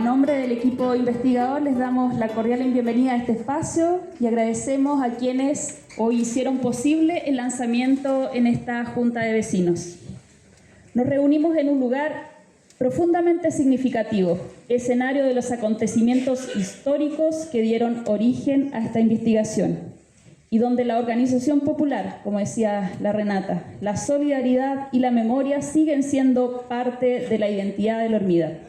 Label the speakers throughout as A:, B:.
A: A nombre del equipo investigador les damos la cordial bienvenida a este espacio y agradecemos a quienes hoy hicieron posible el lanzamiento en esta Junta de Vecinos. Nos reunimos en un lugar profundamente significativo, escenario de los acontecimientos históricos que dieron origen a esta investigación y donde la organización popular, como decía la Renata, la solidaridad y la memoria siguen siendo parte de la identidad de la Hermida.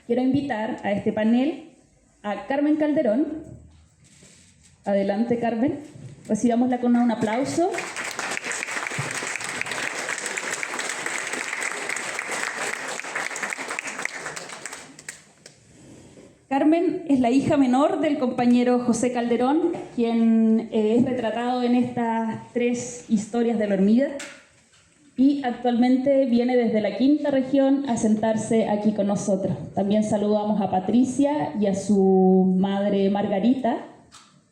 A: Quiero invitar a este panel a Carmen Calderón. Adelante, Carmen. Recibámosla con un aplauso. Carmen es la hija menor del compañero José Calderón, quien es retratado en estas 3 historias de la Hermida y actualmente viene desde la 5ª región a sentarse aquí con nosotros. También saludamos a Patricia y a su madre Margarita,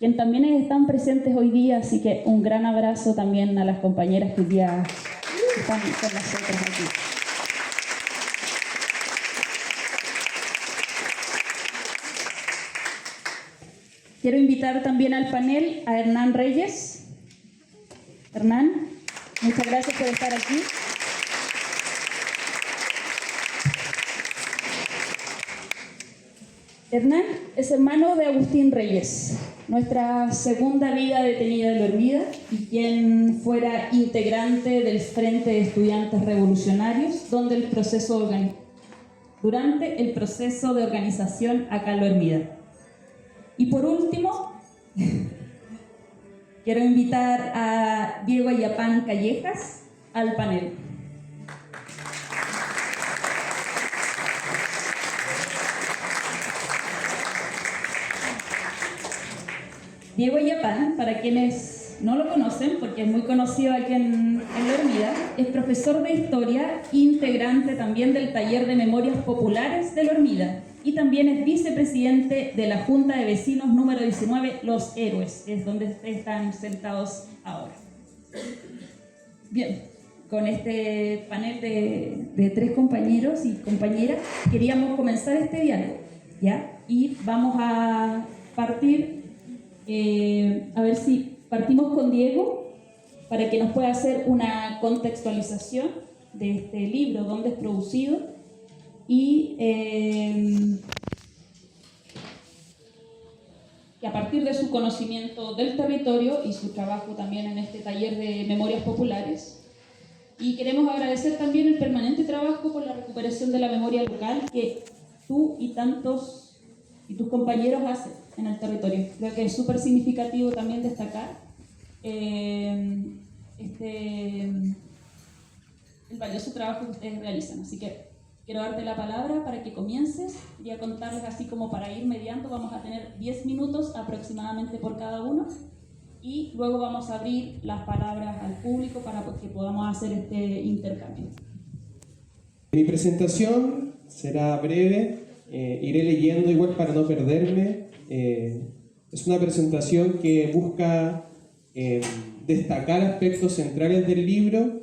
A: quien también están presentes hoy día, así que un gran abrazo también a las compañeras que hoy día están con nosotros aquí. Quiero invitar también al panel a Hernán Reyes. Hernán, muchas gracias por estar aquí. Hernán es hermano de Agustín Reyes, nuestra segunda vida detenida de la Hermida y quien fuera integrante del Frente de Estudiantes Revolucionarios durante el proceso de organización acá en la Hermida. Y por último, quiero invitar a Diego Ayapán Callejas al panel. Diego Ayapán, para quienes no lo conocen, porque es muy conocido aquí en la Hermida, es profesor de Historia, integrante también del Taller de Memorias Populares de la Hermida, y también es vicepresidente de la Junta de Vecinos número 19, Los Héroes, es donde están sentados ahora. Bien, con este panel de 3 compañeros y compañeras, queríamos comenzar este diálogo, ¿ya? Y vamos a partir, a ver si partimos con Diego, para que nos pueda hacer una contextualización de este libro, dónde es producido, y que a partir de su conocimiento del territorio y su trabajo también en este taller de memorias populares. Y queremos agradecer también el permanente trabajo por la recuperación de la memoria local que tú y tus compañeros hacen en el territorio. Creo que es súper significativo también destacar el valioso trabajo que ustedes realizan. Así que quiero darte la palabra para que comiences y a contarles, así como para ir mediando. Vamos a tener 10 minutos aproximadamente por cada uno y luego vamos a abrir las palabras al público para que podamos hacer este intercambio.
B: Mi presentación será breve, iré leyendo igual para no perderme. Es una presentación que busca destacar aspectos centrales del libro,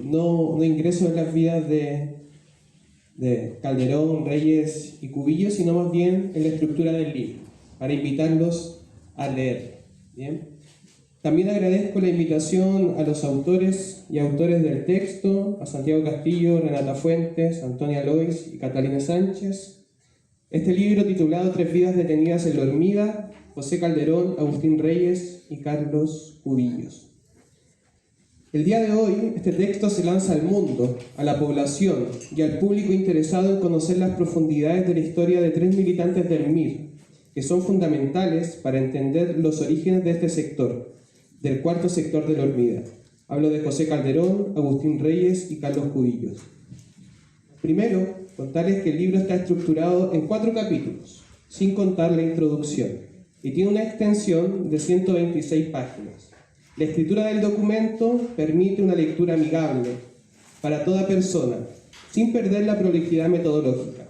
B: no ingreso en las vidas de Calderón, Reyes y Cubillo, sino más bien en la estructura del libro, para invitarlos a leer. ¿Bien? También agradezco la invitación a los autores y autores del texto, a Santiago Castillo, Renata Fuentes, Antonia Lois y Catalina Sánchez. Este libro, titulado 3 vidas detenidas en la Hermida, José Calderón, Agustín Reyes y Carlos Cubillos. El día de hoy, este texto se lanza al mundo, a la población y al público interesado en conocer las profundidades de la historia de 3 militantes del MIR, que son fundamentales para entender los orígenes de este sector, del 4º sector de la Hermida. Hablo de José Calderón, Agustín Reyes y Carlos Cubillos. Primero, contarles que el libro está estructurado en 4 capítulos, sin contar la introducción, y tiene una extensión de 126 páginas. La escritura del documento permite una lectura amigable para toda persona, sin perder la prolijidad metodológica.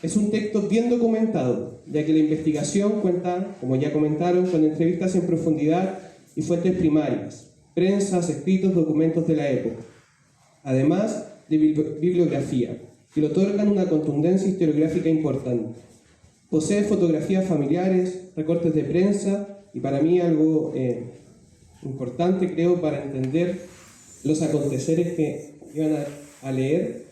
B: Es un texto bien documentado, ya que la investigación cuenta, como ya comentaron, con entrevistas en profundidad y fuentes primarias, prensas, escritos, documentos de la época, además de bibliografía. que le otorgan una contundencia historiográfica importante. Posee fotografías familiares, recortes de prensa y para mí algo importante, creo, para entender los aconteceres que iban a leer,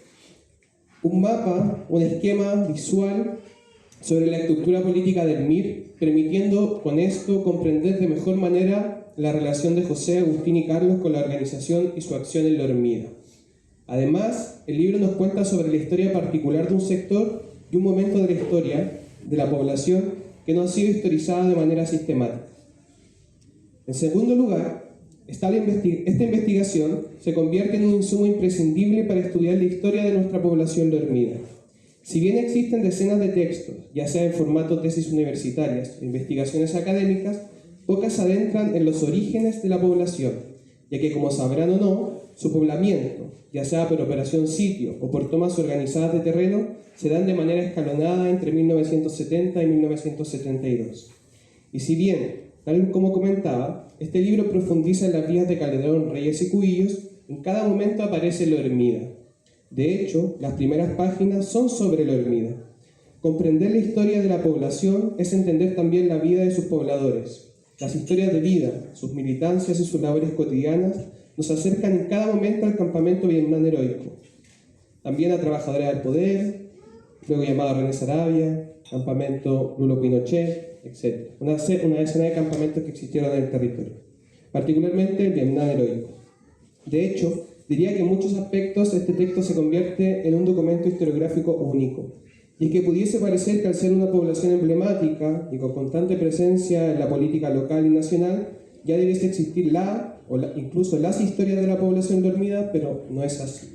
B: un mapa, un esquema visual sobre la estructura política del MIR, permitiendo con esto comprender de mejor manera la relación de José, Agustín y Carlos con la organización y su acción en la Hormida. Además, el libro nos cuenta sobre la historia particular de un sector y un momento de la historia de la población que no ha sido historizada de manera sistemática. En segundo lugar, esta investigación se convierte en un insumo imprescindible para estudiar la historia de nuestra población hormida. Si bien existen decenas de textos, ya sea en formato tesis universitarias o investigaciones académicas, pocas se adentran en los orígenes de la población, ya que, como sabrán o no, su poblamiento, ya sea por operación sitio o por tomas organizadas de terreno, se dan de manera escalonada entre 1970 y 1972. Y si bien, tal como comentaba, este libro profundiza en las vidas de Calderón, Reyes y Cubillos, en cada momento aparece la Hormida. De hecho, las primeras páginas son sobre la Hormida. Comprender la historia de la población es entender también la vida de sus pobladores. Las historias de vida, sus militancias y sus labores cotidianas nos acercan en cada momento al campamento Vietnam heroico. También a Trabajadores del Poder, luego llamado René Sarabia, campamento Lulo Pinochet, etc. Una decena de campamentos que existieron en el territorio, particularmente el Vietnam heroico. De hecho, diría que en muchos aspectos este texto se convierte en un documento historiográfico único, y es que pudiese parecer que al ser una población emblemática y con constante presencia en la política local y nacional, ya debiese existir incluso las historias de la población dormida, pero no es así.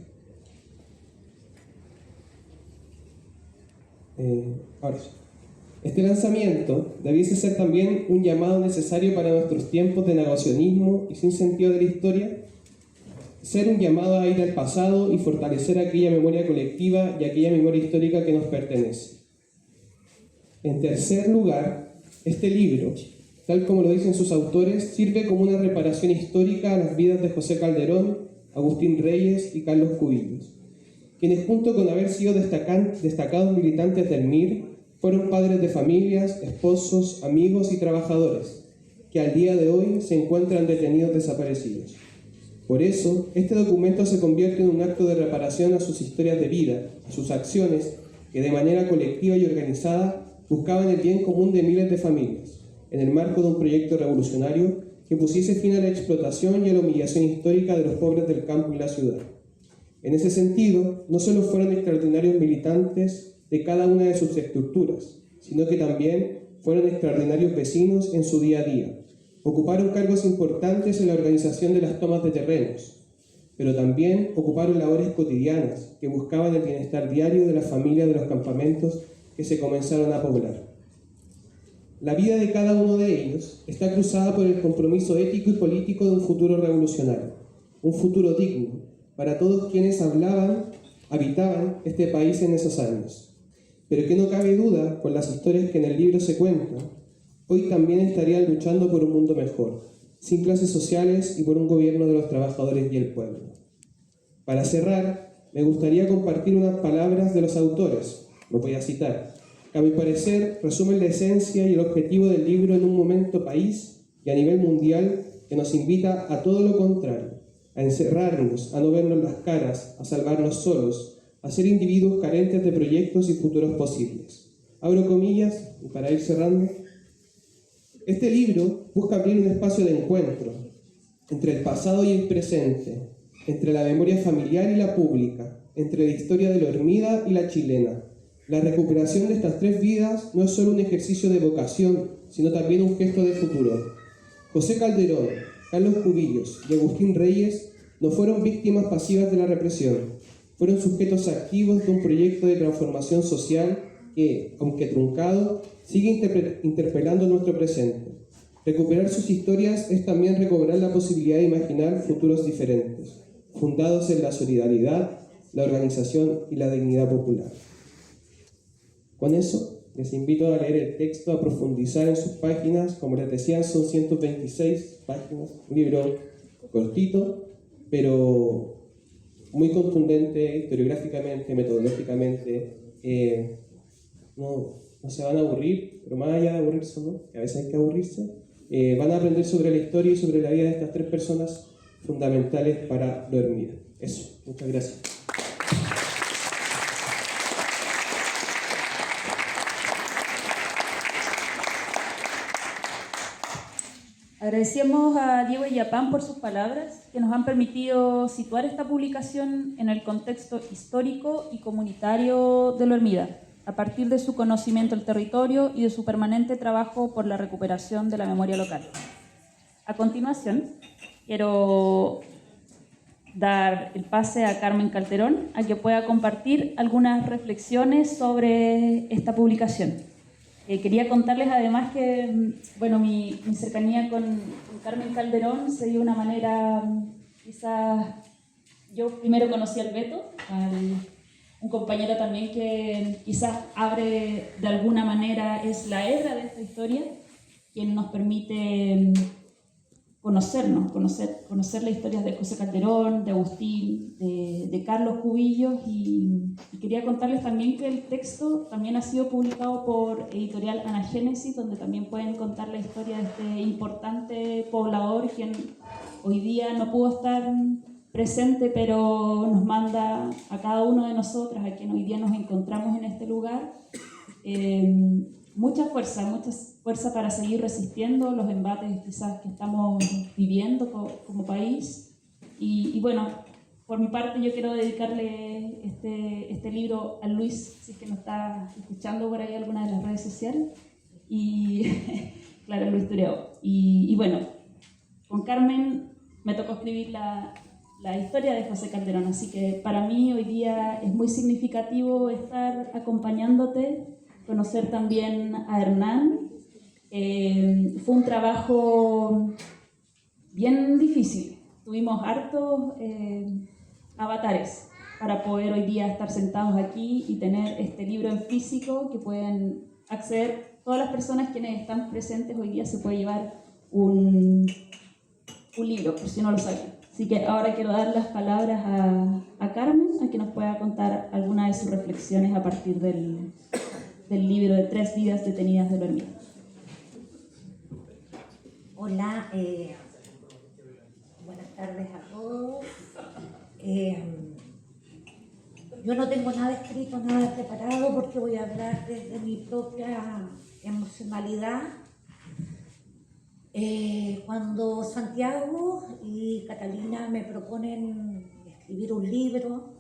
B: Ahora sí. Este lanzamiento debiese ser también un llamado necesario para nuestros tiempos de negacionismo y sin sentido de la historia, ser un llamado a ir al pasado y fortalecer aquella memoria colectiva y aquella memoria histórica que nos pertenece. En tercer lugar, este libro, tal como lo dicen sus autores, sirve como una reparación histórica a las vidas de José Calderón, Agustín Reyes y Carlos Cubillos, quienes junto con haber sido destacados militantes del MIR, fueron padres de familias, esposos, amigos y trabajadores, que al día de hoy se encuentran detenidos desaparecidos. Por eso, este documento se convierte en un acto de reparación a sus historias de vida, a sus acciones, que de manera colectiva y organizada buscaban el bien común de miles de familias, en el marco de un proyecto revolucionario que pusiese fin a la explotación y a la humillación histórica de los pobres del campo y la ciudad. En ese sentido, no solo fueron extraordinarios militantes de cada una de sus estructuras, sino que también fueron extraordinarios vecinos en su día a día. Ocuparon cargos importantes en la organización de las tomas de terrenos, pero también ocuparon labores cotidianas que buscaban el bienestar diario de las familias de los campamentos que se comenzaron a poblar. La vida de cada uno de ellos está cruzada por el compromiso ético y político de un futuro revolucionario, un futuro digno para todos quienes habitaban este país en esos años. Pero que no cabe duda, con las historias que en el libro se cuentan, hoy también estarían luchando por un mundo mejor, sin clases sociales y por un gobierno de los trabajadores y el pueblo. Para cerrar, me gustaría compartir unas palabras de los autores, lo voy a citar, que a mi parecer resumen la esencia y el objetivo del libro en un momento país y a nivel mundial que nos invita a todo lo contrario, a encerrarnos, a no vernos las caras, a salvarnos solos, a ser individuos carentes de proyectos y futuros posibles. Abro comillas, y para ir cerrando, este libro busca abrir un espacio de encuentro entre el pasado y el presente, entre la memoria familiar y la pública, entre la historia de la Hormida y la chilena. La recuperación de estas tres vidas no es solo un ejercicio de vocación, sino también un gesto de futuro. José Calderón, Carlos Cubillos y Agustín Reyes no fueron víctimas pasivas de la represión, fueron sujetos activos de un proyecto de transformación social que, aunque truncado, sigue interpelando nuestro presente. Recuperar sus historias es también recobrar la posibilidad de imaginar futuros diferentes, fundados en la solidaridad, la organización y la dignidad popular. Con eso, les invito a leer el texto, a profundizar en sus páginas. Como les decía, son 126 páginas, un libro cortito, pero muy contundente, historiográficamente, metodológicamente. No se van a aburrir, pero más allá de aburrirse, ¿no? Que a veces hay que aburrirse, van a aprender sobre la historia y sobre la vida de estas tres personas fundamentales para Lo Hermida. Eso, muchas gracias.
A: Agradecemos a Diego Illapán por sus palabras, que nos han permitido situar esta publicación en el contexto histórico y comunitario de Lo Hermida, a partir de su conocimiento del territorio y de su permanente trabajo por la recuperación de la memoria local. A continuación, quiero dar el pase a Carmen Calderón, a que pueda compartir algunas reflexiones sobre esta publicación. Quería contarles además que, bueno, mi cercanía con Carmen Calderón se dio de una manera, quizás, yo primero conocí al Beto, un compañero también que quizás abre de alguna manera, es la hebra de esta historia, quien nos permite conocernos, conocer las historias de José Calderón, de Agustín, de Carlos Cubillos, y quería contarles también que el texto también ha sido publicado por Editorial Anagénesis, donde también pueden contar la historia de este importante poblador, quien hoy día no pudo estar presente, pero nos manda a cada uno de nosotras, a quien hoy día nos encontramos en este lugar, mucha fuerza para seguir resistiendo los embates quizás que estamos viviendo como país. Y bueno, por mi parte yo quiero dedicarle este libro a Luis, si es que nos está escuchando por ahí alguna de las redes sociales, y claro, Luis Tureó. Y bueno, con Carmen me tocó escribir la historia de José Calderón, así que para mí hoy día es muy significativo estar acompañándote, conocer también a Hernán. Fue un trabajo bien difícil, tuvimos hartos avatares para poder hoy día estar sentados aquí y tener este libro en físico que pueden acceder todas las personas quienes están presentes hoy día. Se puede llevar un libro, por si no lo sabían. Así que ahora quiero dar las palabras a Carmen, a que nos pueda contar alguna de sus reflexiones a partir del libro de 3 vidas detenidas de Lo Hermida.
C: Hola, buenas tardes a todos. Yo no tengo nada escrito, nada preparado, porque voy a hablar desde mi propia emocionalidad. Cuando Santiago y Catalina me proponen escribir un libro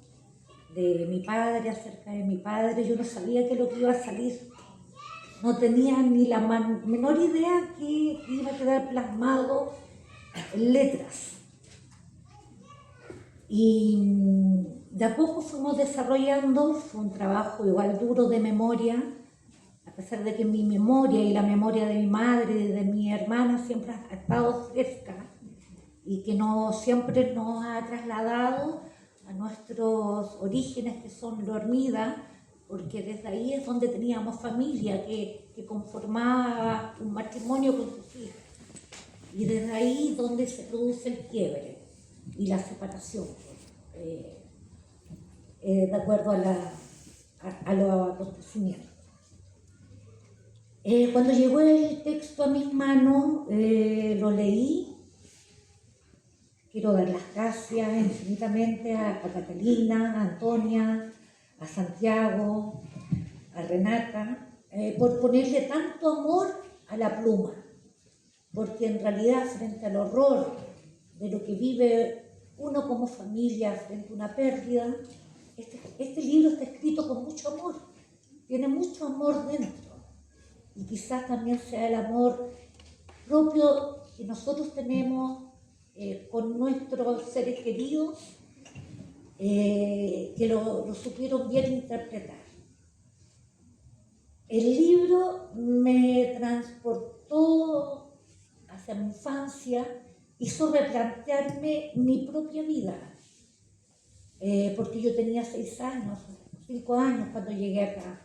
C: de mi padre, acerca de mi padre, yo no sabía qué es lo que iba a salir. No tenía ni la menor idea que iba a quedar plasmado en letras. Y de a poco fuimos desarrollando, fue un trabajo igual duro de memoria, a pesar de que mi memoria y la memoria de mi madre y de mi hermana siempre ha estado fresca y que siempre nos ha trasladado a nuestros orígenes, que son Lo Hermida, porque desde ahí es donde teníamos familia que conformaba un matrimonio con sus hijas. Y desde ahí donde se produce el quiebre y la separación, de acuerdo a los acontecimientos. Cuando llegó el texto a mis manos, lo leí. Quiero dar las gracias infinitamente a Catalina, a Antonia, a Santiago, a Renata, por ponerle tanto amor a la pluma, porque en realidad frente al horror de lo que vive uno como familia frente a una pérdida, este libro está escrito con mucho amor, tiene mucho amor dentro, y quizás también sea el amor propio que nosotros tenemos con nuestros seres queridos, que lo supieron bien interpretar. El libro me transportó hacia mi infancia, hizo replantearme mi propia vida, porque yo tenía 6 años, 5 años cuando llegué acá,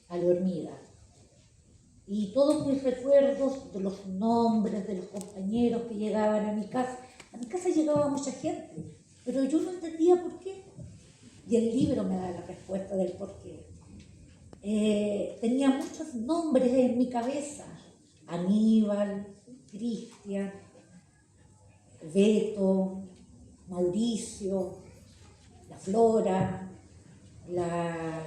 C: a Lo Hermida. Y todos mis recuerdos de los nombres de los compañeros que llegaban a mi casa llegaba mucha gente, pero yo no entendía por qué. Y el libro me da la respuesta del por qué. Tenía muchos nombres en mi cabeza: Aníbal, Cristian, Beto, Mauricio, la Flora, la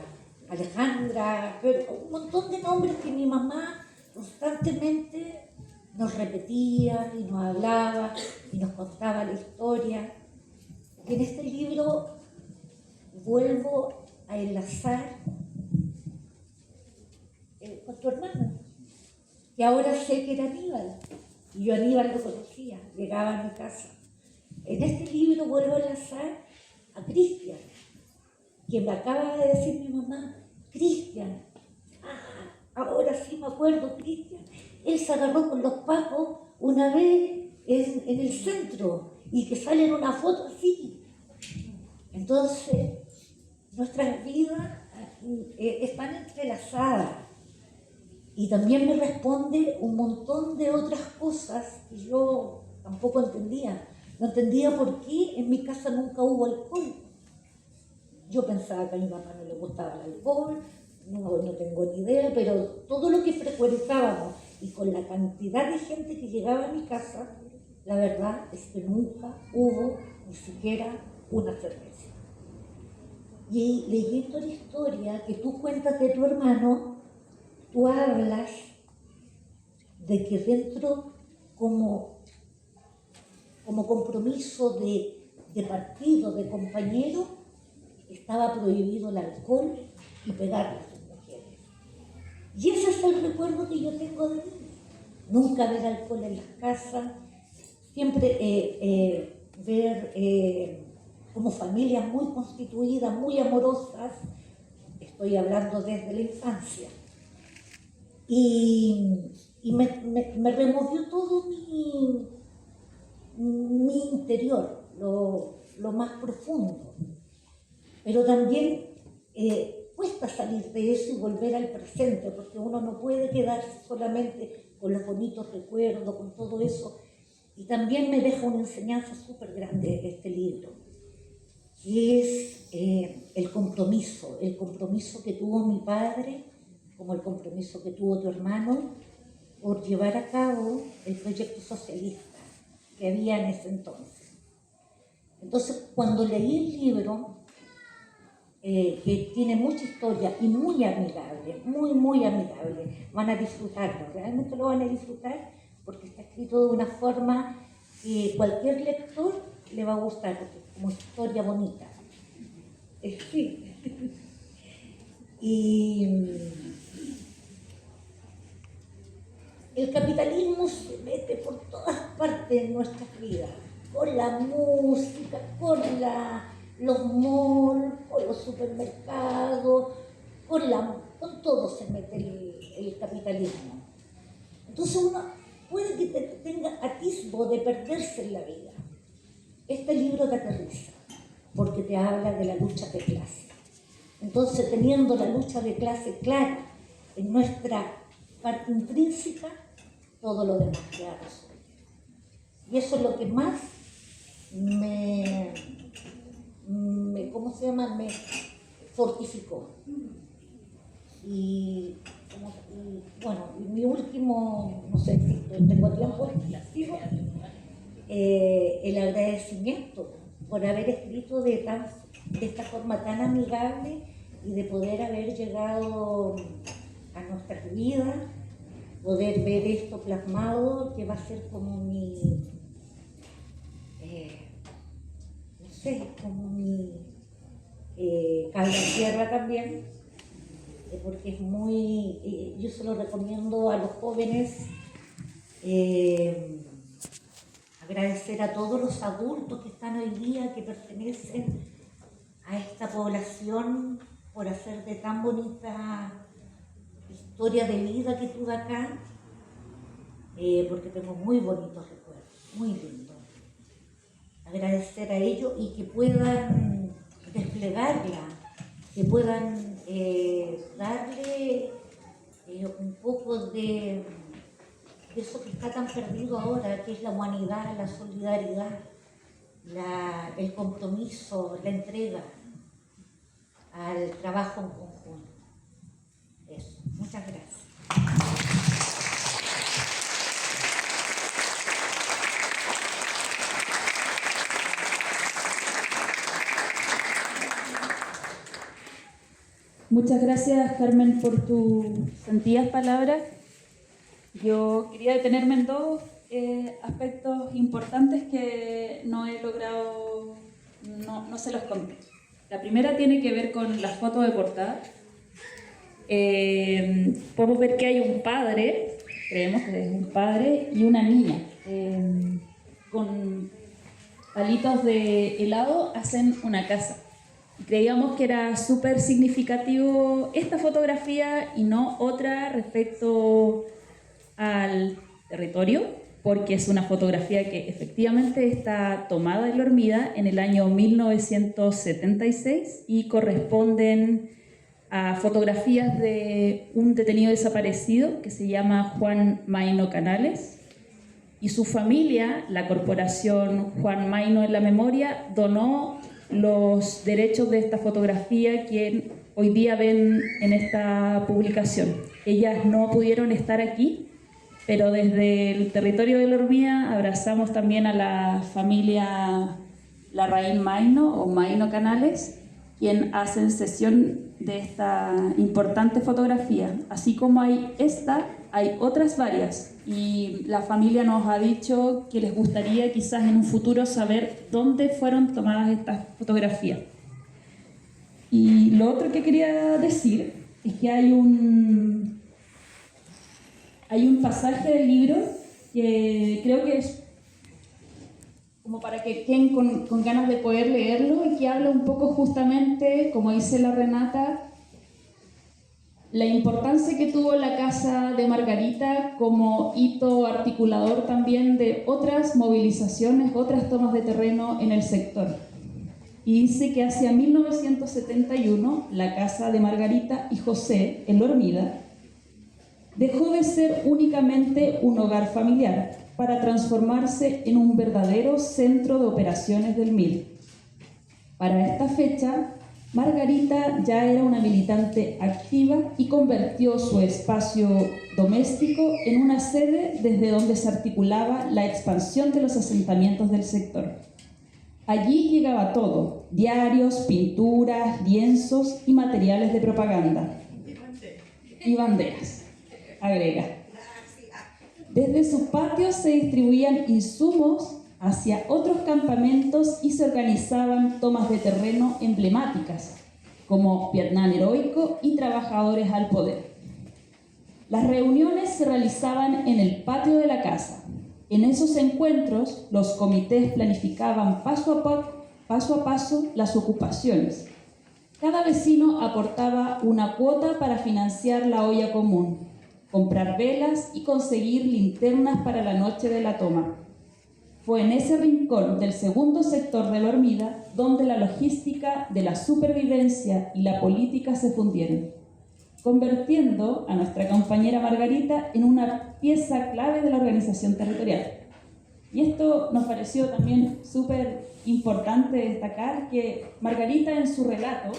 C: Alejandra, pero un montón de nombres que mi mamá constantemente nos repetía y nos hablaba y nos contaba la historia. Y en este libro vuelvo a enlazar con tu hermano, que ahora sé que era Aníbal, y yo a Aníbal lo conocía, llegaba a mi casa. En este libro vuelvo a enlazar a Cristian, que me acaba de decir mi mamá: Cristian, ahora sí me acuerdo, Cristian, él se agarró con los pacos una vez en el centro, y que sale en una foto así. Entonces, nuestras vidas están entrelazadas. Y también me responde un montón de otras cosas que yo tampoco entendía. No entendía por qué en mi casa nunca hubo alcohol. Yo pensaba que a mi mamá no le gustaba el alcohol, no tengo ni idea, pero todo lo que frecuentábamos y con la cantidad de gente que llegaba a mi casa, la verdad es que nunca hubo ni siquiera una cerveza. Y leyendo la historia que tú cuentas de tu hermano, tú hablas de que dentro, como compromiso de partido, de compañero, estaba prohibido el alcohol y pegarle a sus mujeres. Y ese es el recuerdo que yo tengo de mí. Nunca ver alcohol en las casas, siempre ver como familias muy constituidas, muy amorosas. Estoy hablando desde la infancia. Y me removió todo mi interior, lo más profundo. Pero también cuesta salir de eso y volver al presente, porque uno no puede quedarse solamente con los bonitos recuerdos, con todo eso. Y también me deja una enseñanza súper grande este libro, que es el compromiso que tuvo mi padre, como el compromiso que tuvo tu hermano, por llevar a cabo el proyecto socialista que había en ese entonces. Entonces, cuando leí el libro, que tiene mucha historia y muy amigable, muy amigable, van a disfrutarlo, realmente lo van a disfrutar, porque está escrito de una forma que cualquier lector le va a gustar, porque es como historia bonita. Sí. Y el capitalismo se mete por todas partes de nuestras vidas, con la música, con los malls, con los supermercados, con todo se mete el capitalismo. Entonces uno puede que tenga atisbo de perderse en la vida. Este libro te aterriza, porque te habla de la lucha de clase. Entonces, teniendo la lucha de clase clara en nuestra parte intrínseca, todo lo demás queda resuelto. Y eso es lo que más me fortificó. Y bueno, mi último, no sé si tengo tiempo, el agradecimiento por haber escrito de esta forma tan amigable y de poder haber llegado a nuestras vidas, poder ver esto plasmado, que va a ser como mi cable en tierra también, porque es muy, yo se lo recomiendo a los jóvenes, agradecer a todos los adultos que están hoy día, que pertenecen a esta población, por hacer de tan bonita historia de vida que tuve acá, porque tengo muy bonitos recuerdos, muy lindos. Agradecer a ellos y que puedan desplegarla, que puedan darle un poco de eso que está tan perdido ahora, que es la humanidad, la solidaridad, el compromiso, la entrega al trabajo en conjunto. Eso. Muchas gracias.
A: Muchas gracias, Carmen, por tus sentidas palabras. Yo quería detenerme en dos aspectos importantes que no he logrado, no se los conté. La primera tiene que ver con la foto de portada. Podemos ver que hay un padre, creemos que es un padre, y una niña. Con palitos de helado hacen una casa. Creíamos que era súper significativo esta fotografía y no otra respecto al territorio, porque es una fotografía que efectivamente está tomada en La Hormida en el año 1976 y corresponden a fotografías de un detenido desaparecido que se llama Juan Maino Canales, y su familia, la corporación Juan Maino en la Memoria, donó los derechos de esta fotografía que hoy día ven en esta publicación. Ellas no pudieron estar aquí, pero desde el territorio de La Hormida abrazamos también a la familia Larraín Maino o Maino Canales, quien hacen cesión de esta importante fotografía. Así como hay esta, hay otras varias, y la familia nos ha dicho que les gustaría quizás en un futuro saber dónde fueron tomadas estas fotografías. Y lo otro que quería decir es que hay un pasaje del libro que creo que es como para que queden con ganas de poder leerlo, y que habla un poco justamente, como dice la Renata, la importancia que tuvo la casa de Margarita como hito articulador también de otras movilizaciones, otras tomas de terreno en el sector. Y dice que hacia 1971 la casa de Margarita y José en La Hormida dejó de ser únicamente un hogar familiar para transformarse en un verdadero centro de operaciones del MIR. Para esta fecha, Margarita ya era una militante activa y convirtió su espacio doméstico en una sede desde donde se articulaba la expansión de los asentamientos del sector. Allí llegaba todo: diarios, pinturas, lienzos y materiales de propaganda. Y banderas, agrega. Desde sus patios se distribuían insumos hacia otros campamentos y se organizaban tomas de terreno emblemáticas, como Vietnam Heroico y Trabajadores al Poder. Las reuniones se realizaban en el patio de la casa. En esos encuentros, los comités planificaban paso a paso las ocupaciones. Cada vecino aportaba una cuota para financiar la olla común, comprar velas y conseguir linternas para la noche de la toma. Fue en ese rincón del segundo sector de La Hormida donde la logística de la supervivencia y la política se fundieron, convirtiendo a nuestra compañera Margarita en una pieza clave de la organización territorial. Y esto nos pareció también súper importante destacar, que Margarita en su relato,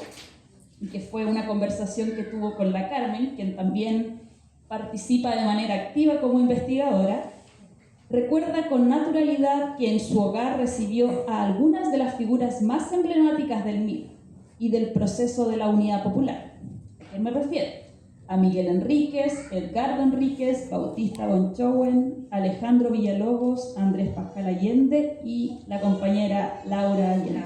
A: y que fue una conversación que tuvo con la Carmen, quien también participa de manera activa como investigadora, recuerda con naturalidad que en su hogar recibió a algunas de las figuras más emblemáticas del MIR y del proceso de la Unidad Popular. ¿A quién me refiero? A Miguel Enríquez, Edgardo Enríquez, Bautista Bonchowen, Alejandro Villalobos, Andrés Pascal Allende y la compañera Laura Allende.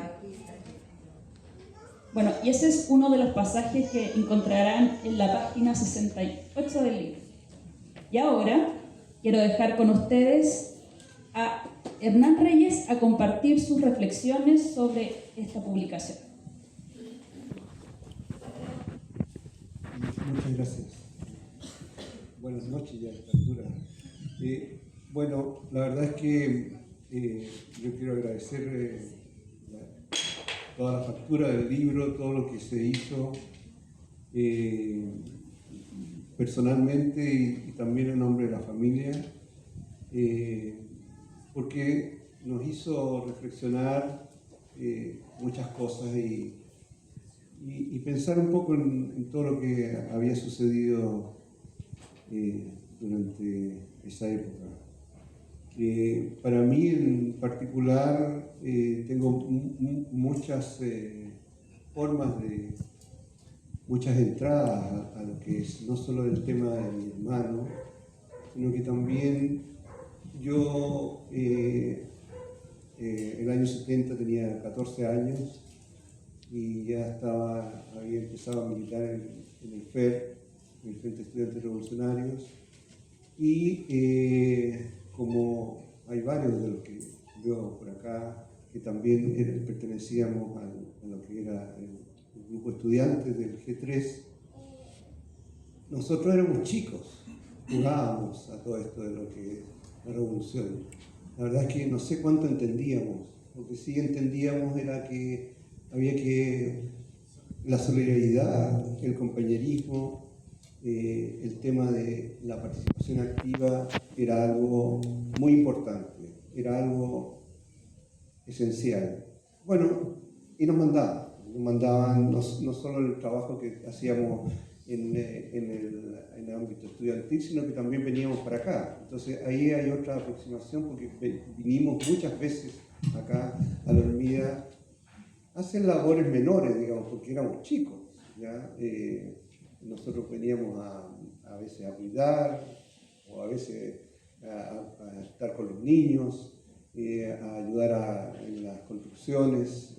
A: Bueno, y ese es uno de los pasajes que encontrarán en la página 68 del libro. Y ahora quiero dejar con ustedes a Hernán Reyes a compartir sus reflexiones sobre esta publicación.
D: Muchas gracias. Buenas noches ya a esta altura. Bueno, la verdad es que yo quiero agradecer toda la factura del libro, todo lo que se hizo personalmente y también en nombre de la familia, porque nos hizo reflexionar muchas cosas y pensar un poco en todo lo que había sucedido durante esa época. Para mí en particular tengo muchas formas muchas entradas a lo que es no solo el tema de mi hermano, sino que también yo el año 70 tenía 14 años y ya había empezado a militar en el FER, en el Frente de Estudiantes Revolucionarios, y como hay varios de los que veo por acá que también pertenecíamos a lo que era el grupo de estudiantes del G3, nosotros éramos chicos, jugábamos a todo esto de lo que es la revolución. La verdad es que no sé cuánto entendíamos, lo que sí entendíamos era que había que la solidaridad, el compañerismo, el tema de la participación activa era algo muy importante, era algo esencial. Bueno, y nos mandaban no solo el trabajo que hacíamos en el ámbito estudiantil, sino que también veníamos para acá. Entonces ahí hay otra aproximación, porque vinimos muchas veces acá a la Olmida a hacer labores menores, digamos, porque éramos chicos, ¿ya? Nosotros veníamos a veces a cuidar, o a veces a estar con los niños, a ayudar en las construcciones,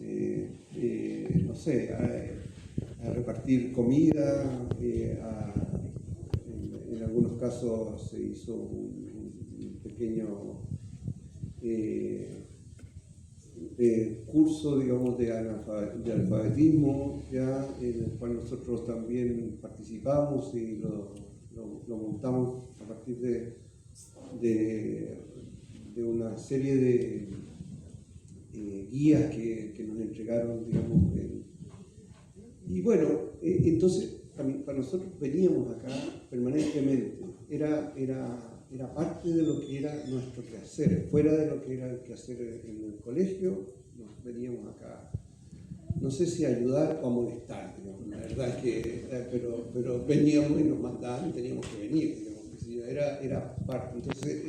D: no sé, a repartir comida, en algunos casos se hizo un pequeño curso, digamos, de alfabetismo, ya, en el cual nosotros también participamos y lo montamos a partir de una serie de guías que nos entregaron, digamos. Y bueno, entonces para nosotros veníamos acá permanentemente, era parte de lo que era nuestro quehacer, fuera de lo que era el quehacer en el colegio, nos veníamos acá, no sé si a ayudar o a molestar, digamos. La verdad es que, pero veníamos y nos mandaban y teníamos que venir, digamos, era parte. Entonces,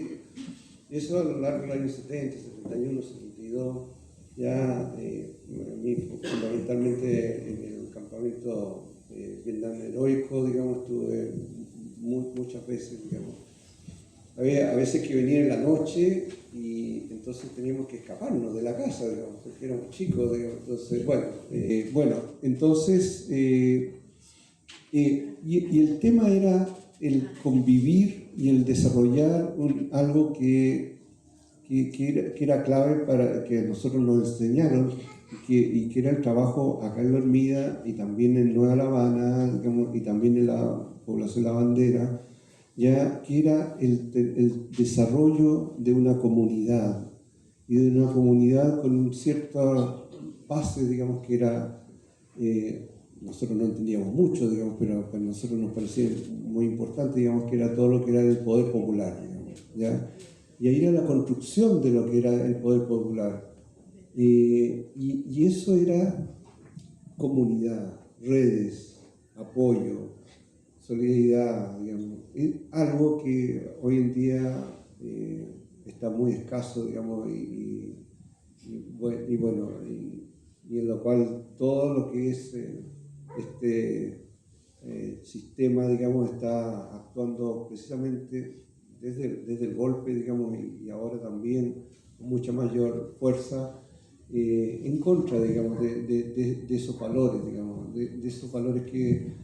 D: eso a lo largo del año 70, 71, 72, ya a mí fundamentalmente en el campamento Vietnam heroico, digamos, estuve muchas veces, digamos. Había a veces que venía en la noche y entonces teníamos que escaparnos de la casa, digamos, porque éramos chicos, digamos. Entonces, entonces, y el tema era el convivir y el desarrollar algo que era clave para que nosotros nos enseñaron y que era el trabajo acá en La Hormida y también en Nueva La Habana, digamos, y también en la población La Bandera, ya que era el desarrollo de una comunidad y de una comunidad con cierta base, digamos, que era, nosotros no entendíamos mucho, digamos, pero para nosotros nos parecía muy importante, digamos, que era todo lo que era el poder popular, digamos, ¿ya? Y ahí era la construcción de lo que era el poder popular. Y eso era comunidad, redes, apoyo, solidaridad, digamos. Es algo que hoy en día está muy escaso, digamos, y en lo cual todo lo que es este sistema, digamos, está actuando precisamente desde el golpe, digamos, y ahora también con mucha mayor fuerza en contra, digamos, de esos valores, digamos, de esos valores que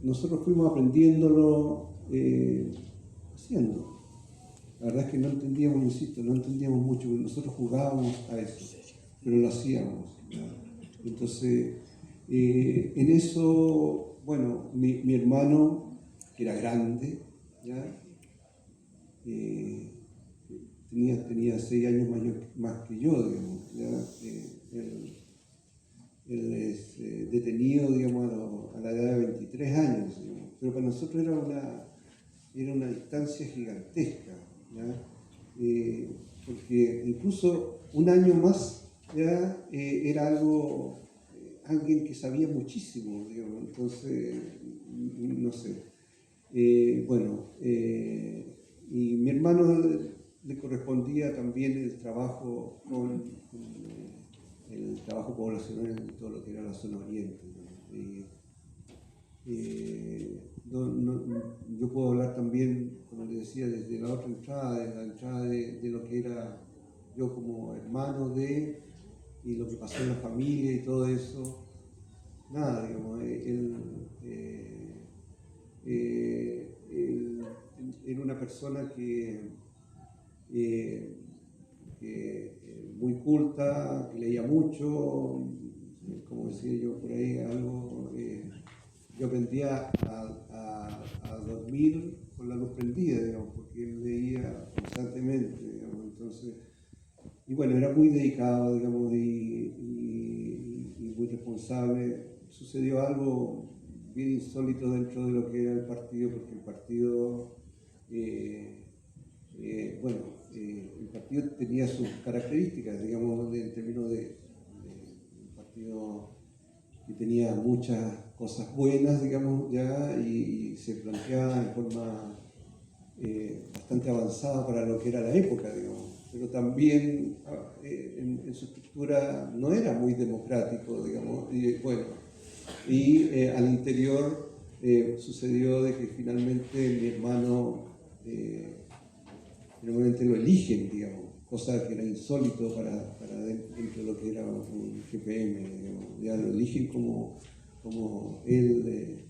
D: nosotros fuimos aprendiéndolo haciendo. La verdad es que no entendíamos, insisto, no entendíamos mucho, porque nosotros jugábamos a eso, pero lo hacíamos, ¿no? Entonces, en eso, bueno, mi hermano, que era grande, ¿ya? Tenía 6 años más que yo, digamos, ¿ya? Él es detenido, digamos, a la edad de 23 años, digamos. Pero para nosotros era una distancia gigantesca, ¿ya? porque incluso un año más ya era algo, alguien que sabía muchísimo, digamos, entonces, no sé. Y mi hermano le correspondía también el trabajo el trabajo poblacional en todo lo que era la zona oriente, ¿no? Yo puedo hablar también, como les decía, desde la otra entrada, desde la entrada de lo que era yo como hermano de, y lo que pasó en la familia y todo eso. Nada, digamos, él era una persona que muy culta, que leía mucho, como decía yo por ahí, algo, yo aprendía a dormir con la luz prendida, digamos, porque él leía constantemente, digamos, entonces, y bueno, era muy dedicado, digamos, y muy responsable. Sucedió algo bien insólito dentro de lo que era el partido, porque el partido, el partido tenía sus características, digamos, en términos de un partido que tenía muchas cosas buenas, digamos, ya, y se planteaba en forma bastante avanzada para lo que era la época, digamos, pero también en su estructura no era muy democrático, digamos, y al interior sucedió de que finalmente mi hermano finalmente lo eligen, digamos, cosa que era insólito para dentro de lo que era un GPM, digamos, ya lo eligen como él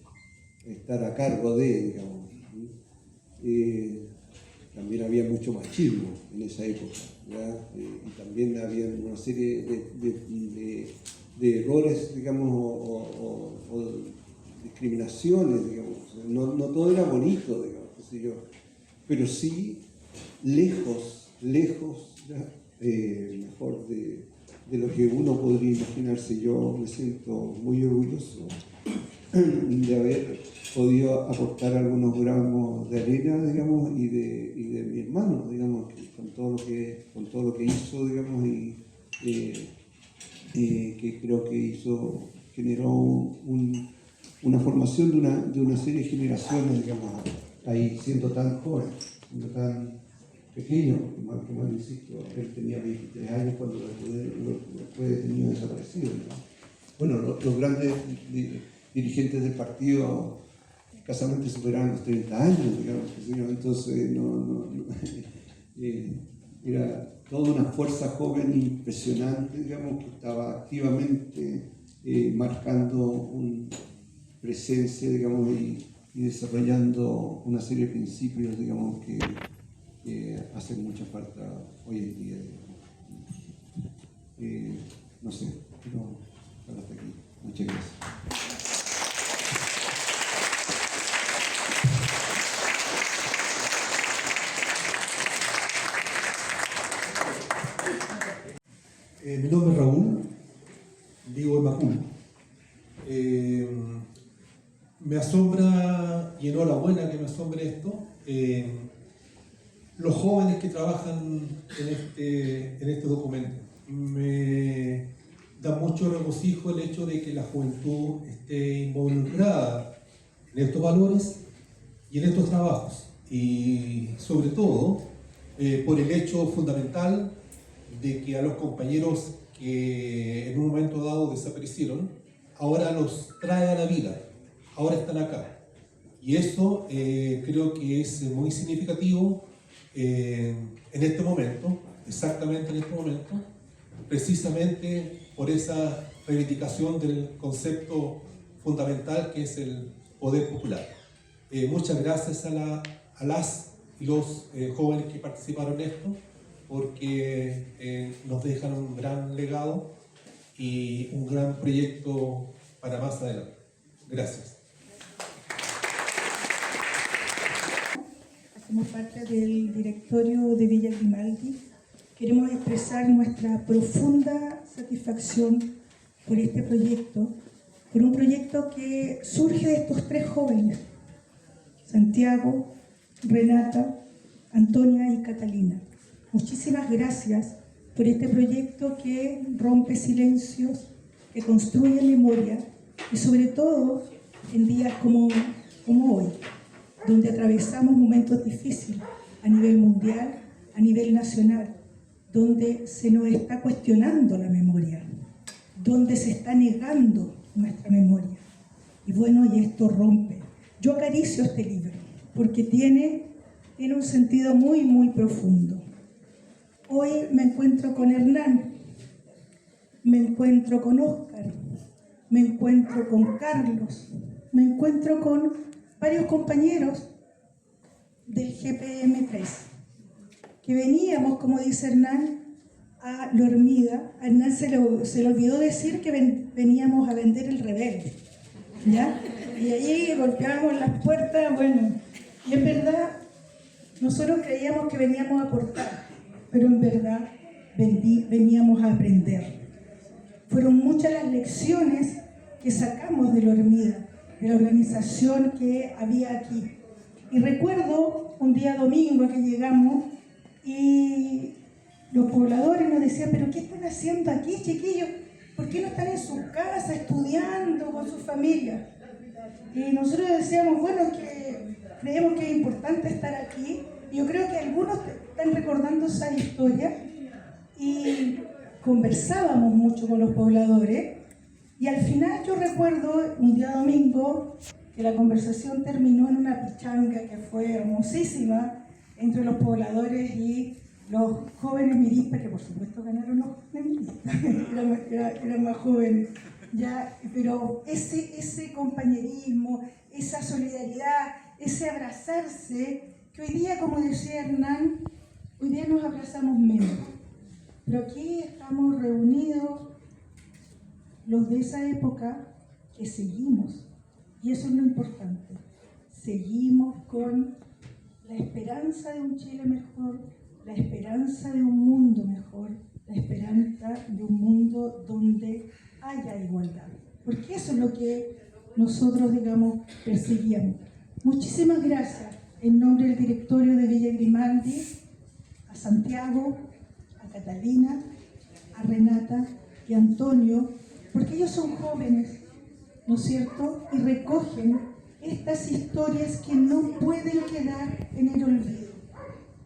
D: estar a cargo de, digamos. También había mucho machismo en esa época, ¿ya? Y también había una serie de errores, digamos, o discriminaciones, digamos. No todo era bonito, digamos, qué sé yo, pero sí lejos, mejor de lo que uno podría imaginarse. Yo me siento muy orgulloso de haber podido aportar algunos gramos de arena, digamos, y de mi hermano, digamos, con todo lo que hizo, digamos, y que creo que generó una formación de una serie de generaciones, digamos, ahí siendo tan joven, siendo tan pequeño, que mal insisto, él tenía 23 años cuando fue detenido y desaparecido, ¿no? Bueno, los grandes dirigentes del partido escasamente superaban los 30 años, digamos, entonces era toda una fuerza joven impresionante, digamos, que estaba activamente marcando una presencia, digamos, y desarrollando una serie de principios, digamos, que hacen mucha falta hoy en día, digamos. No sé, pero hasta aquí. Muchas gracias.
E: Mi nombre es Raúl, vivo en Macul. Me asombra, y enhorabuena que me asombre esto, los jóvenes que trabajan en este documento. Me da mucho regocijo el hecho de que la juventud esté involucrada en estos valores y en estos trabajos. Y sobre todo, por el hecho fundamental de que a los compañeros que en un momento dado desaparecieron, ahora los trae a la vida, ahora están acá. Y eso creo que es muy significativo en este momento, exactamente en este momento, precisamente por esa reivindicación del concepto fundamental que es el poder popular. Muchas gracias a las y los jóvenes que participaron en esto, porque nos dejan un gran legado y un gran proyecto para más adelante. Gracias.
F: Hacemos parte del directorio de Villa Grimaldi. Queremos expresar nuestra profunda satisfacción por este proyecto, por un proyecto que surge de estos tres jóvenes, Santiago, Renata, Antonia y Catalina. Muchísimas gracias por este proyecto que rompe silencios, que construye memoria y sobre todo en días como hoy, donde atravesamos momentos difíciles a nivel mundial, a nivel nacional, donde se nos está cuestionando la memoria, donde se está negando nuestra memoria. Y bueno, y esto rompe. Yo acaricio este libro porque tiene un sentido muy, muy profundo. Hoy me encuentro con Hernán, me encuentro con Óscar, me encuentro con Carlos, me encuentro con varios compañeros del GPM3, que veníamos, como dice Hernán, a La Hormiga. A Hernán se le olvidó decir que veníamos a vender El Rebelde, ¿ya? Y ahí golpeábamos las puertas, bueno, y en verdad nosotros creíamos que veníamos a aportar, pero en verdad veníamos a aprender. Fueron muchas las lecciones que sacamos de La Hormiga, de la organización que había aquí. Y recuerdo un día domingo que llegamos y los pobladores nos decían, ¿pero qué están haciendo aquí, chiquillos? ¿Por qué no están en sus casas estudiando con sus familias? Y nosotros decíamos, bueno, que creemos que es importante estar aquí. Y yo creo que algunos están recordando esa historia y conversábamos mucho con los pobladores. Y al final yo recuerdo un día domingo que la conversación terminó en una pichanga que fue hermosísima entre los pobladores y los jóvenes miristas, que por supuesto ganaron los jóvenes miristas, eran más jóvenes, ya, pero ese compañerismo, esa solidaridad, ese abrazarse, que hoy día, como decía Hernán, hoy día nos abrazamos menos, pero aquí estamos reunidos los de esa época que seguimos, y eso es lo importante, seguimos con la esperanza de un Chile mejor, la esperanza de un mundo mejor, la esperanza de un mundo donde haya igualdad, porque eso es lo que nosotros, digamos, perseguíamos. Muchísimas gracias en nombre del directorio de Villa Grimaldi, a Santiago, a Catalina, a Renata y a Antonio, porque ellos son jóvenes, ¿no es cierto? Y recogen estas historias que no pueden quedar en el olvido.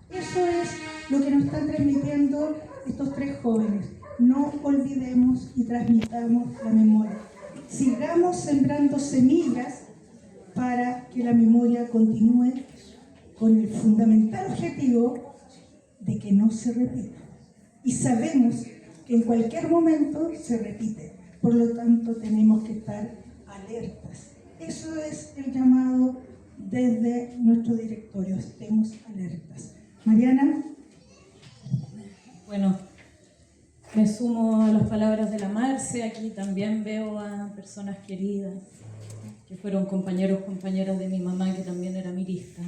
F: Eso es lo que nos están transmitiendo estos tres jóvenes. No olvidemos y transmitamos la memoria. Sigamos sembrando semillas para que la memoria continúe con el fundamental objetivo de que no se repita. Y sabemos que en cualquier momento se repite. Por lo tanto, tenemos que estar alertas. Eso es el llamado desde nuestro directorio. Estemos alertas. Mariana.
G: Bueno, me sumo a las palabras de la Marce. Aquí también veo a personas queridas que fueron compañeros, compañeras de mi mamá, que también era mirista.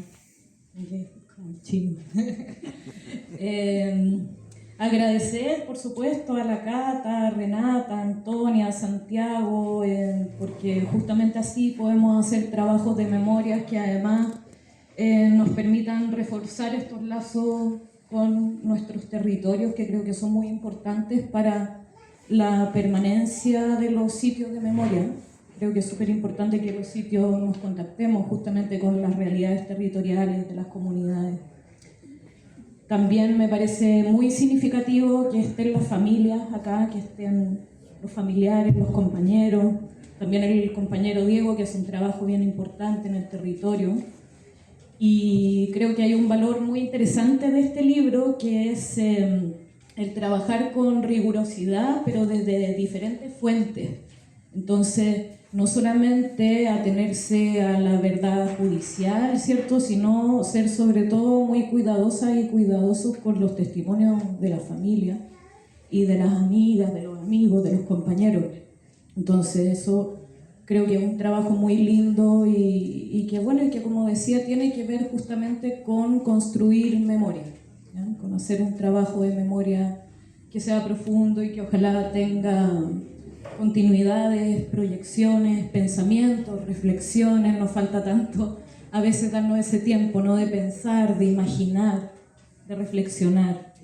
G: Agradecer, por supuesto, a la Cata, a Renata, a Antonia, a Santiago, porque justamente así podemos hacer trabajos de memoria que además nos permitan reforzar estos lazos con nuestros territorios, que creo que son muy importantes para la permanencia de los sitios de memoria. Creo que es súper importante que los sitios nos contactemos justamente con las realidades territoriales de las comunidades. También me parece muy significativo que estén las familias acá, que estén los familiares, los compañeros, también el compañero Diego, que hace un trabajo bien importante en el territorio. Y creo que hay un valor muy interesante de este libro, que es el trabajar con rigurosidad, pero desde diferentes fuentes. Entonces, no solamente atenerse a la verdad judicial, ¿cierto?, sino ser sobre todo muy cuidadosas y cuidadosos con los testimonios de la familia y de las amigas, de los amigos, de los compañeros. Entonces eso creo que es un trabajo muy lindo y que, bueno, y que, como decía, tiene que ver justamente con construir memoria, ¿ya?, con hacer un trabajo de memoria que sea profundo y que ojalá tenga continuidades, proyecciones, pensamientos, reflexiones. Nos falta tanto a veces darnos ese tiempo, ¿no?, de pensar, de imaginar, de reflexionar.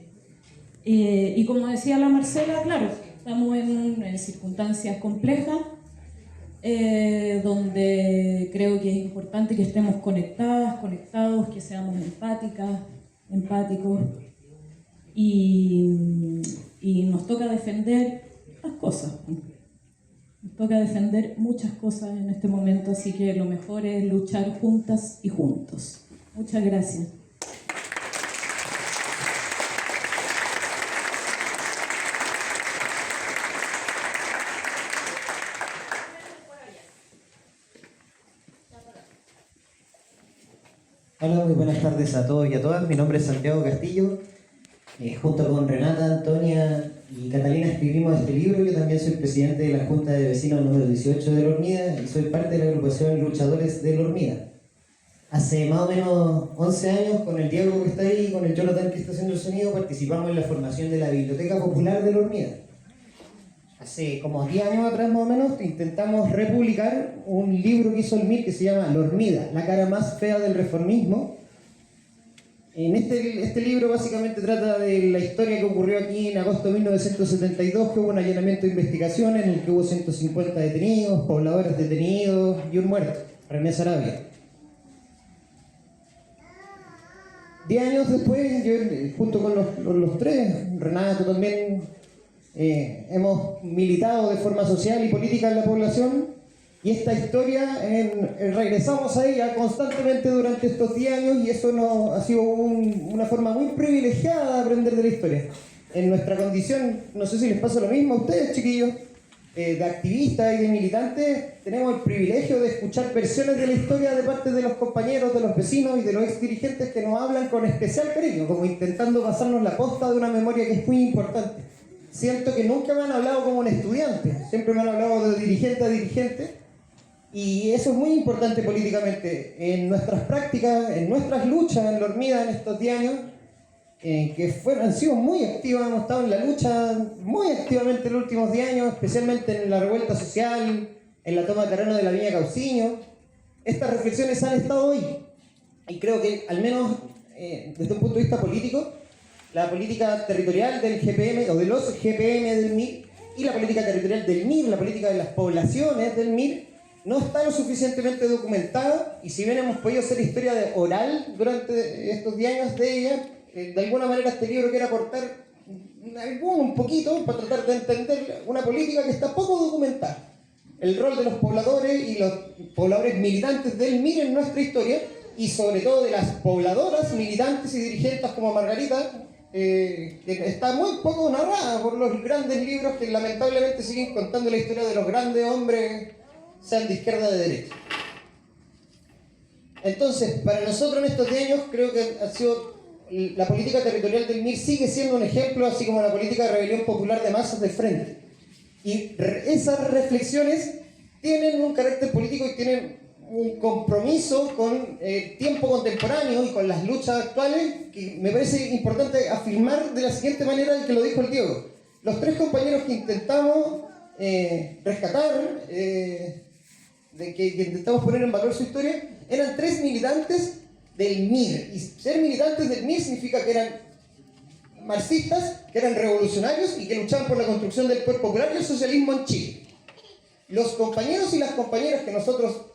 G: Y como decía la Marcela, claro, estamos en circunstancias complejas, donde creo que es importante que estemos conectadas, conectados, que seamos empáticas, empáticos, y nos toca defender las cosas. Nos toca defender muchas cosas en este momento, así que lo mejor es luchar juntas y juntos. Muchas gracias.
H: Hola, muy buenas tardes a todos y a todas. Mi nombre es Santiago Castillo. Junto con Renata, Antonia y Catalina escribimos este libro. Yo también soy presidente de la Junta de Vecinos número 18 de La Hormida y soy parte de la agrupación Luchadores de La Hormida. Hace más o menos 11 años, con el Diego que está ahí y con el Jonathan que está haciendo el sonido, participamos en la formación de la Biblioteca Popular de La Hormida. Hace como 10 años atrás más o menos intentamos republicar un libro que hizo el MIR que se llama La Hormida, la cara más fea del reformismo. En este libro básicamente trata de la historia que ocurrió aquí en agosto de 1972, que hubo un allanamiento de investigación en el que hubo 150 detenidos, pobladores detenidos y un muerto, René Sarabia. 10 años después, yo junto con los tres, Renato también, hemos militado de forma social y política en la población, y esta historia regresamos a ella constantemente durante estos 10 años, y eso ha sido una forma muy privilegiada de aprender de la historia. En nuestra condición, no sé si les pasa lo mismo a ustedes, chiquillos, de activistas y de militantes, tenemos el privilegio de escuchar versiones de la historia de parte de los compañeros, de los vecinos y de los ex dirigentes que nos hablan con especial cariño, como intentando pasarnos la posta de una memoria que es muy importante. Siento que nunca me han hablado como un estudiante, siempre me han hablado de dirigente a dirigente, y eso es muy importante políticamente. En nuestras prácticas, en nuestras luchas en La Hormida en estos 10 años, que han sido muy activas, hemos estado en la lucha muy activamente en los últimos 10 años, especialmente en la revuelta social, en la toma de terreno de la Viña Cauciño. Estas reflexiones han estado hoy, y creo que al menos desde un punto de vista político, la política territorial del GPM o de los GPM del MIR y la política territorial del MIR, la política de las poblaciones del MIR, no está lo suficientemente documentada, y si bien hemos podido hacer historia oral durante estos 10 años de ella, de alguna manera este libro quiere aportar un poquito para tratar de entender una política que está poco documentada. El rol de los pobladores y los pobladores militantes del MIR en nuestra historia, y sobre todo de las pobladoras, militantes y dirigentes como Margarita, que está muy poco narrada por los grandes libros que lamentablemente siguen contando la historia de los grandes hombres, sean de izquierda o de derecha. Entonces, para nosotros en estos 10 años, creo que ha sido la política territorial del MIR sigue siendo un ejemplo, así como la política de rebelión popular de masas del Frente. Y esas reflexiones tienen un carácter político y tienen un compromiso con el tiempo contemporáneo y con las luchas actuales, que me parece importante afirmar de la siguiente manera que lo dijo el Diego. Los tres compañeros que intentamos rescatar, que intentamos poner en valor su historia, eran tres militantes del MIR. Y ser militantes del MIR significa que eran marxistas, que eran revolucionarios y que luchaban por la construcción del poder popular y el socialismo en Chile. Los compañeros y las compañeras que nosotros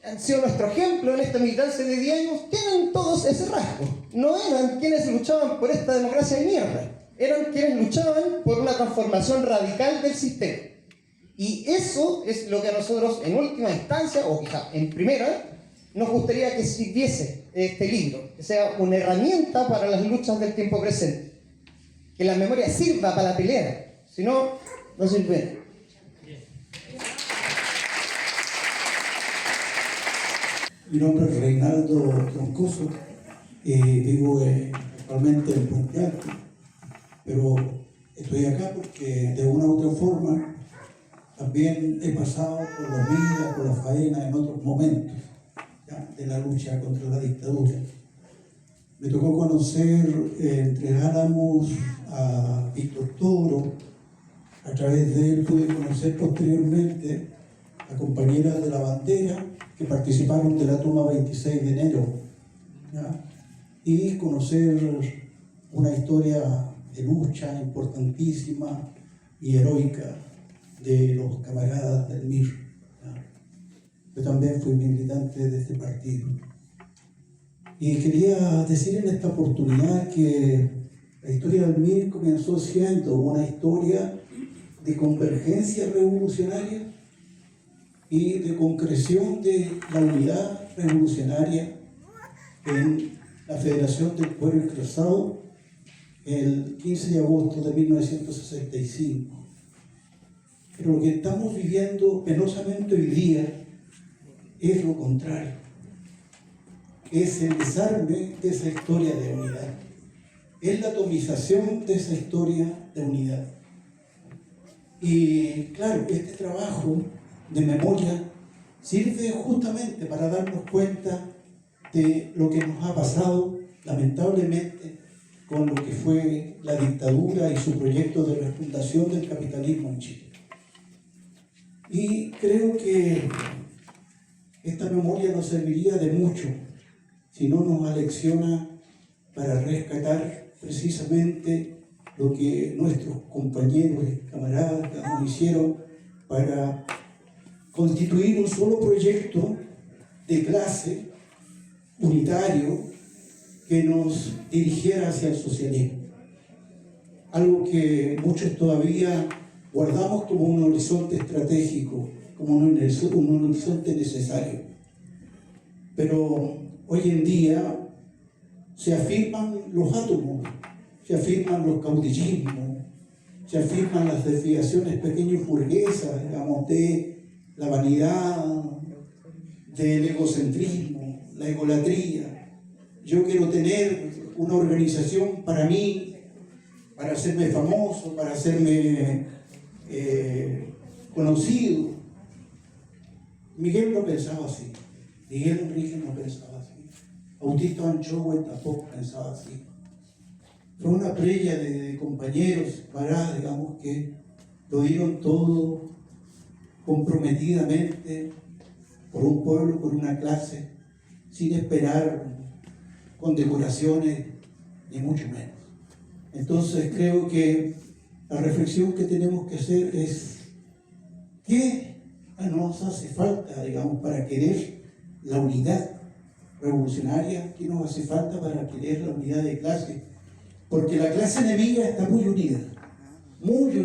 H: han sido nuestro ejemplo en esta militancia de 10 años, tienen todos ese rasgo. No eran quienes luchaban por esta democracia de mierda, eran quienes luchaban por una transformación radical del sistema. Y eso es lo que a nosotros en última instancia, o quizá en primera, nos gustaría que sirviese este libro, que sea una herramienta para las luchas del tiempo presente. Que la memoria sirva para la pelea, si no, no sirve.
I: Mi nombre es Reinaldo Troncoso, vivo actualmente en Puente Alto, pero estoy acá porque de una u otra forma también he pasado por la vida, por la faena en otros momentos, ¿ya?, de la lucha contra la dictadura. Me tocó conocer entre Álamos a Víctor Toro. A través de él pude conocer posteriormente a compañeras de la bandera que participaron de la toma 26 de enero, ¿ya?, y conocer una historia de lucha importantísima y heroica de los camaradas del MIR. Yo también fui militante de este partido. Y quería decir en esta oportunidad que la historia del MIR comenzó siendo una historia de convergencia revolucionaria y de concreción de la unidad revolucionaria en la Federación del Pueblo Cruzado el 15 de agosto de 1965. Pero lo que estamos viviendo penosamente hoy día es lo contrario. Es el desarme de esa historia de unidad. Es la atomización de esa historia de unidad. Y claro, este trabajo de memoria sirve justamente para darnos cuenta de lo que nos ha pasado, lamentablemente, con lo que fue la dictadura y su proyecto de refundación del capitalismo en Chile. Y creo que esta memoria nos serviría de mucho si no nos alecciona para rescatar precisamente lo que nuestros compañeros y camaradas nos hicieron para constituir un solo proyecto de clase unitario que nos dirigiera hacia el socialismo. Algo que muchos todavía guardamos como un horizonte estratégico, como un horizonte necesario. Pero hoy en día se afirman los átomos, se afirman los caudillismos, se afirman las desviaciones pequeñas burguesas, digamos, de la vanidad, del egocentrismo, la egolatría. Yo quiero tener una organización para mí, para hacerme famoso, para hacerme conocido. Miguel no pensaba así, Miguel Enrique no pensaba así, Bautista Anchoa tampoco pensaba así. Fue una playa de compañeros, camaradas, digamos, que lo dieron todo comprometidamente por un pueblo, por una clase, sin esperar condecoraciones, ni mucho menos. Entonces creo que la reflexión que tenemos que hacer es ¿qué nos hace falta, digamos, para querer la unidad revolucionaria? ¿Qué nos hace falta para querer la unidad de clase? Porque la clase enemiga está muy unida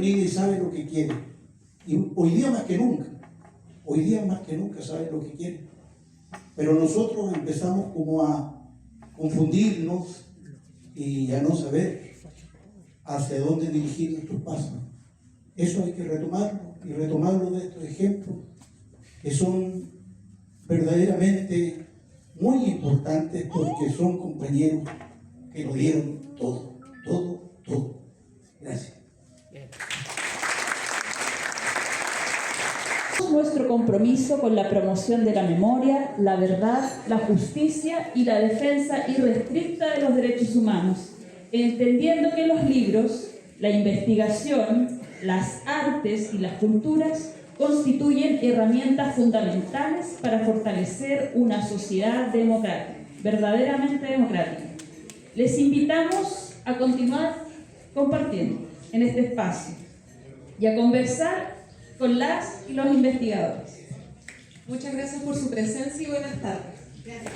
I: y sabe lo que quiere. Y hoy día más que nunca sabe lo que quiere. Pero nosotros empezamos como a confundirnos y a no saber hacia dónde dirigir nuestros pasos. Eso hay que retomarlo de estos ejemplos que son verdaderamente muy importantes porque son compañeros que lo dieron todo. Gracias.
A: Nuestro compromiso con la promoción de la memoria, la verdad, la justicia y la defensa irrestricta de los derechos humanos, entendiendo que los libros, la investigación, las artes y las culturas constituyen herramientas fundamentales para fortalecer una sociedad democrática, verdaderamente democrática. Les invitamos a continuar compartiendo en este espacio y a conversar con las y los investigadores.
J: Muchas gracias por su presencia y buenas tardes. Gracias.